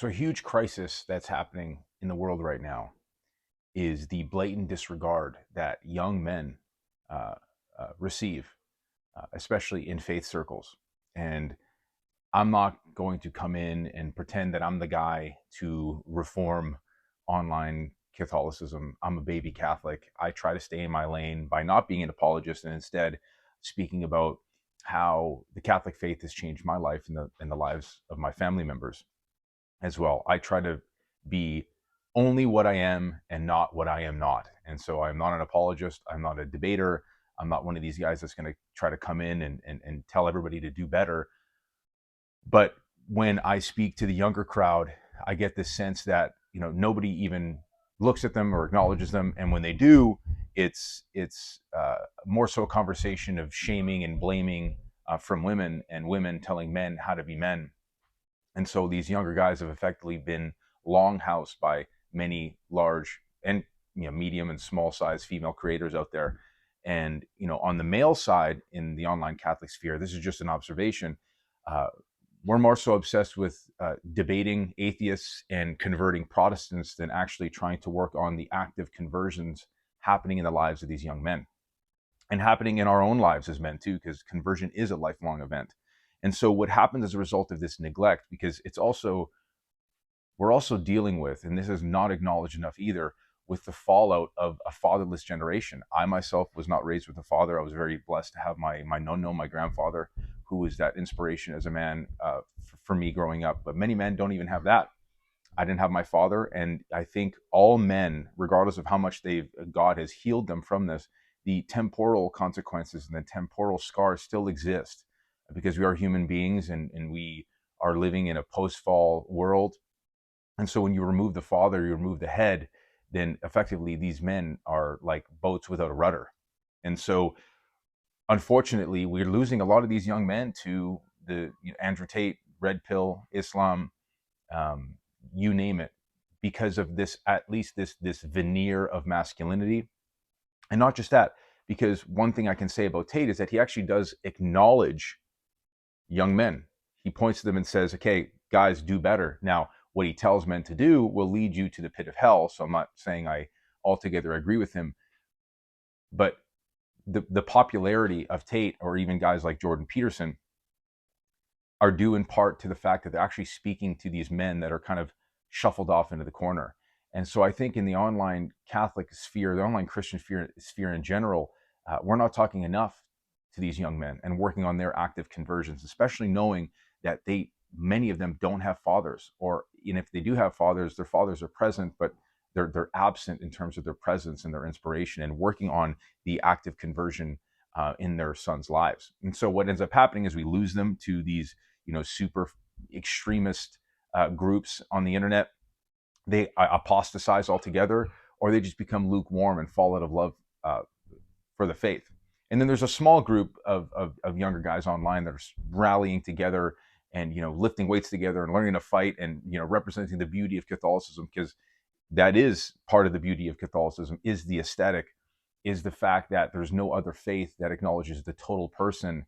So a huge crisis that's happening in the world right now is the blatant disregard that young men uh, receive, especially in faith circles. And I'm not going to come in and pretend that I'm the guy to reform online Catholicism. I'm a baby Catholic. I try to stay in my lane by not being an apologist and instead speaking about how the Catholic faith has changed my life and the lives of my family members as well. I try to be only what I am and not what I am not. And so I'm not an apologist. I'm not a debater. I'm not one of these guys that's going to try to come in and tell everybody to do better. But when I speak to the younger crowd, I get this sense that, nobody even looks at them or acknowledges them. And when they do, it's more so a conversation of shaming and blaming from women, and women telling men how to be men. And so these younger guys have effectively been longhoused by many large and medium and small size female creators out there. And on the male side in the online Catholic sphere, this is just an observation. Uh, we're more so obsessed with debating atheists and converting Protestants than actually trying to work on the active conversions happening in the lives of these young men and happening in our own lives as men too, because conversion is a lifelong event. And so what happens as a result of this neglect, because we're also dealing with, and this is not acknowledged enough either, with the fallout of a fatherless generation. I myself was not raised with a father. I was very blessed to have my nono, my grandfather, who was that inspiration as a man for me growing up. But many men don't even have that. I didn't have my father, and I think all men, regardless of how much God has healed them from this, the temporal consequences and the temporal scars still exist because we are human beings, and we are living in a post-fall world. And so when you remove the father, you remove the head, then effectively these men are like boats without a rudder. And so unfortunately, we're losing a lot of these young men to the Andrew Tate, red pill, Islam, um, you name it, because of this, at least this veneer of masculinity. And not just that, because one thing I can say about Tate is that he actually does acknowledge young men. He points to them and says, okay, guys, do better. Now, what he tells men to do will lead you to the pit of hell. So I'm not saying I altogether agree with him, but the popularity of Tate, or even guys like Jordan Peterson, are due in part to the fact that they're actually speaking to these men that are kind of shuffled off into the corner. And so I think in the online Catholic sphere, the online Christian sphere in general, we're not talking enough to these young men and working on their active conversions, especially knowing that many of them don't have fathers, or if they do have fathers, their fathers are present, but they're absent in terms of their presence and their inspiration, and working on the active conversion in their sons' lives. And so what ends up happening is we lose them to these super extremist groups on the internet. They apostatize altogether, or they just become lukewarm and fall out of love for the faith. And then there's a small group of younger guys online that are rallying together and lifting weights together and learning to fight and representing the beauty of Catholicism, because that is part of the beauty of Catholicism, is the aesthetic, is the fact that there's no other faith that acknowledges the total person,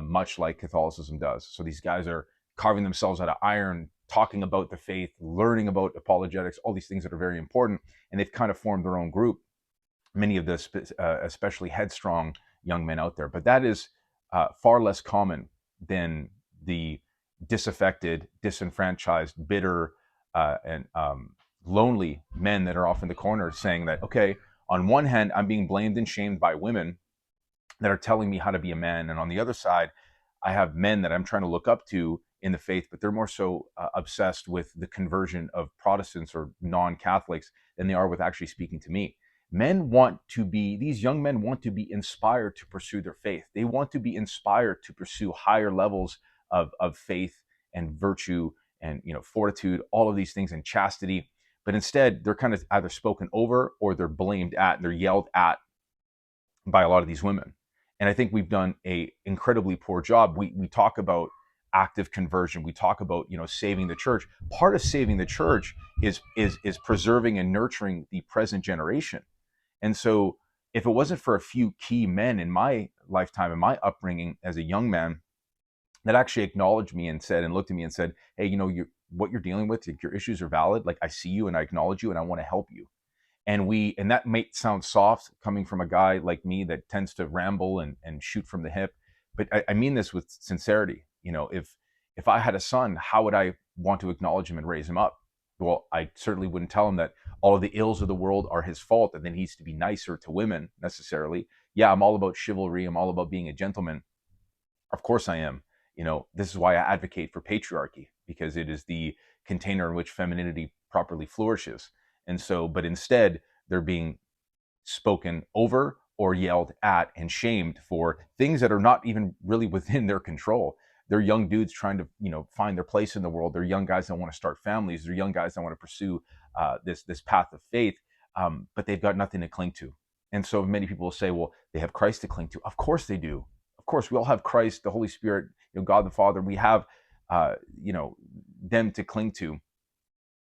much like Catholicism does. So these guys are carving themselves out of iron, talking about the faith, learning about apologetics, all these things that are very important, and they've kind of formed their own group. Many of the especially headstrong young men out there, but that is far less common than the disaffected, disenfranchised, bitter, and lonely men that are off in the corner saying that, okay, on one hand, I'm being blamed and shamed by women that are telling me how to be a man. And on the other side, I have men that I'm trying to look up to in the faith, but they're more so obsessed with the conversion of Protestants or non-Catholics than they are with actually speaking to me. These young men want to be inspired to pursue their faith. They want to be inspired to pursue higher levels of faith and virtue and fortitude, all of these things, and chastity. But instead, they're kind of either spoken over or they're blamed at, and they're yelled at by a lot of these women. And I think we've done a incredibly poor job. We talk about active conversion. We talk about saving the church. Part of saving the church is preserving and nurturing the present generation. And so if it wasn't for a few key men in my lifetime, in my upbringing as a young man, that actually acknowledged me and said, and looked at me and said, hey, what you're dealing with, like, your issues are valid. Like, I see you and I acknowledge you and I want to help you. And that might sound soft coming from a guy like me that tends to ramble and shoot from the hip, but I mean this with sincerity. If I had a son, how would I want to acknowledge him and raise him up? Well, I certainly wouldn't tell him that all of the ills of the world are his fault and then he needs to be nicer to women necessarily. Yeah, I'm all about chivalry, I'm all about being a gentleman. Of course I am. This is why I advocate for patriarchy, because it is the container in which femininity properly flourishes. And so, but instead, they're being spoken over or yelled at and shamed for things that are not even really within their control. They're young dudes trying to, find their place in the world. They're young guys that want to start families. They're young guys that want to pursue this path of faith, but they've got nothing to cling to. And so many people will say, well, they have Christ to cling to. Of course they do. Of course, we all have Christ, the Holy Spirit, God the Father. We have, them to cling to,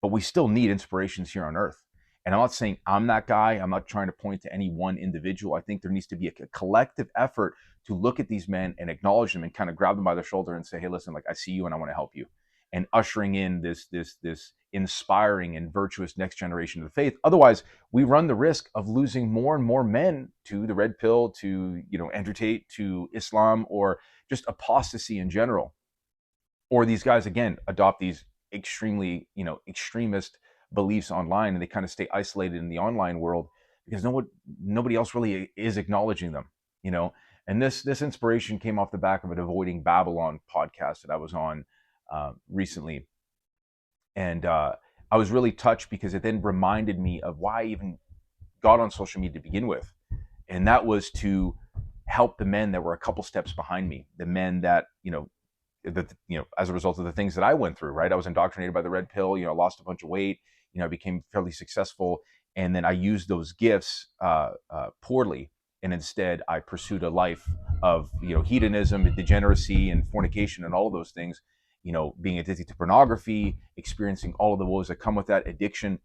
but we still need inspirations here on earth. And I'm not saying I'm that guy. I'm not trying to point to any one individual. I think there needs to be a collective effort to look at these men and acknowledge them and kind of grab them by the shoulder and say, hey, listen, like, I see you and I want to help you. And ushering in this inspiring and virtuous next generation of the faith. Otherwise, we run the risk of losing more and more men to the red pill, to, Andrew Tate, to Islam, or just apostasy in general. Or these guys, again, adopt these extremely, extremist beliefs online, and they kind of stay isolated in the online world because nobody else really is acknowledging them. And this inspiration came off the back of an Avoiding Babylon podcast that I was on recently. And I was really touched because it then reminded me of why I even got on social media to begin with. And that was to help the men that were a couple steps behind me, the men that, as a result of the things that I went through, right? I was indoctrinated by the red pill, lost a bunch of weight, I became fairly successful. And then I used those gifts poorly. And instead I pursued a life of, hedonism and degeneracy and fornication and all of those things, being addicted to pornography, experiencing all of the woes that come with that, addiction.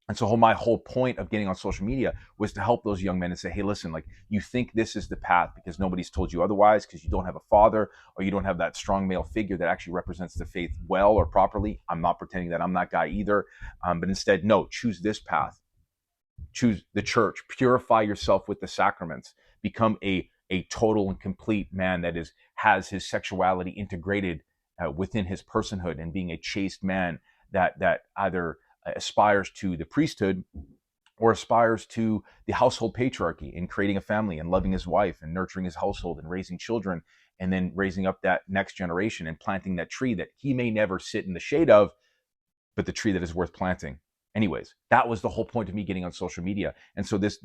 And so my whole point of getting on social media was to help those young men and say, hey, listen, like, you think this is the path because nobody's told you otherwise, because you don't have a father or you don't have that strong male figure that actually represents the faith well or properly. I'm not pretending that I'm that guy either. But instead, no, choose this path. Choose the church. Purify yourself with the sacraments. Become a total and complete man that has his sexuality integrated within his personhood, and being a chaste man that either aspires to the priesthood or aspires to the household patriarchy, in creating a family and loving his wife and nurturing his household and raising children, and then raising up that next generation and planting that tree that he may never sit in the shade of, but the tree that is worth planting. Anyways, that was the whole point of me getting on social media. And so this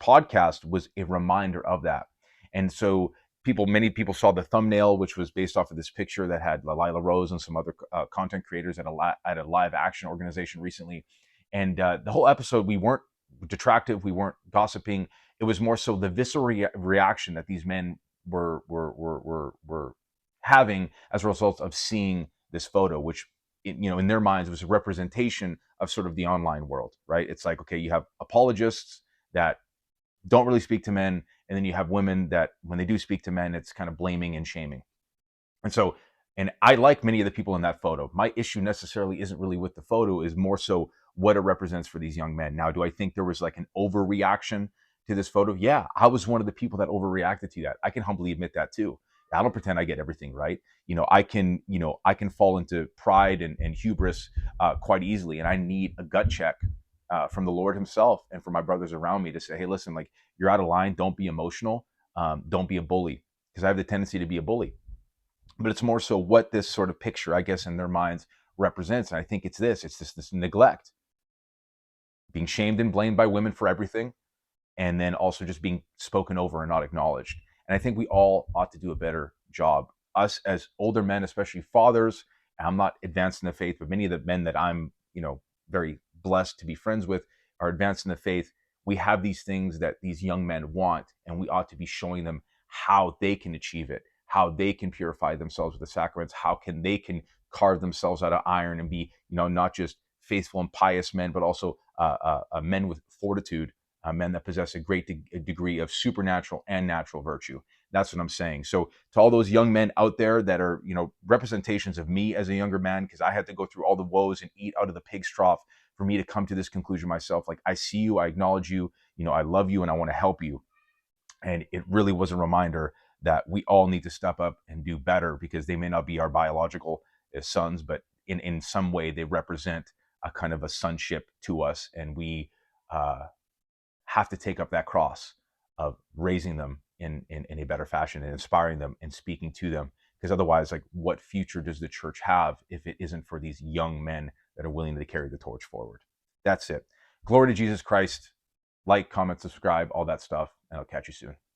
podcast was a reminder of that. And so many people saw the thumbnail, which was based off of this picture that had Lila Rose and some other content creators at a live action organization recently. And the whole episode, we weren't detractive, we weren't gossiping. It was more so the visceral reaction that these men were having as a result of seeing this photo, which, in their minds, was a representation of sort of the online world, right? It's like, okay, you have apologists that don't really speak to men, and then you have women that, when they do speak to men, it's kind of blaming and shaming. And I like many of the people in that photo. My issue necessarily isn't really with the photo, is more so what it represents for these young men. Now, do I think there was like an overreaction to this photo? Yeah, I was one of the people that overreacted to that. I can humbly admit that too. I don't pretend I get everything right. I can fall into pride and hubris quite easily, and I need a gut check from the Lord himself and from my brothers around me to say, hey, listen, like, you're out of line. Don't be emotional. Don't be a bully, because I have the tendency to be a bully. But it's more so what this sort of picture, I guess, in their minds represents. And I think it's this neglect, being shamed and blamed by women for everything, and then also just being spoken over and not acknowledged. And I think we all ought to do a better job. Us as older men, especially fathers, and I'm not advanced in the faith, but many of the men that I'm, very blessed to be friends with are advanced in the faith. We have these things that these young men want, and we ought to be showing them how they can achieve it, how they can purify themselves with the sacraments, how they can carve themselves out of iron and be, not just faithful and pious men, but also men with fortitude, men that possess a great degree of supernatural and natural virtue. That's what I'm saying. So to all those young men out there that are, representations of me as a younger man, because I had to go through all the woes and eat out of the pig's trough for me to come to this conclusion myself. Like, I see you, I acknowledge you, I love you, and I want to help you. And it really was a reminder that we all need to step up and do better, because they may not be our biological sons, but in some way they represent a kind of a sonship to us. And we have to take up that cross of raising them in a better fashion and inspiring them and speaking to them. Because otherwise, like, what future does the church have if it isn't for these young men that are willing to carry the torch forward? That's it. Glory to Jesus Christ. Like, comment, subscribe, all that stuff, and I'll catch you soon.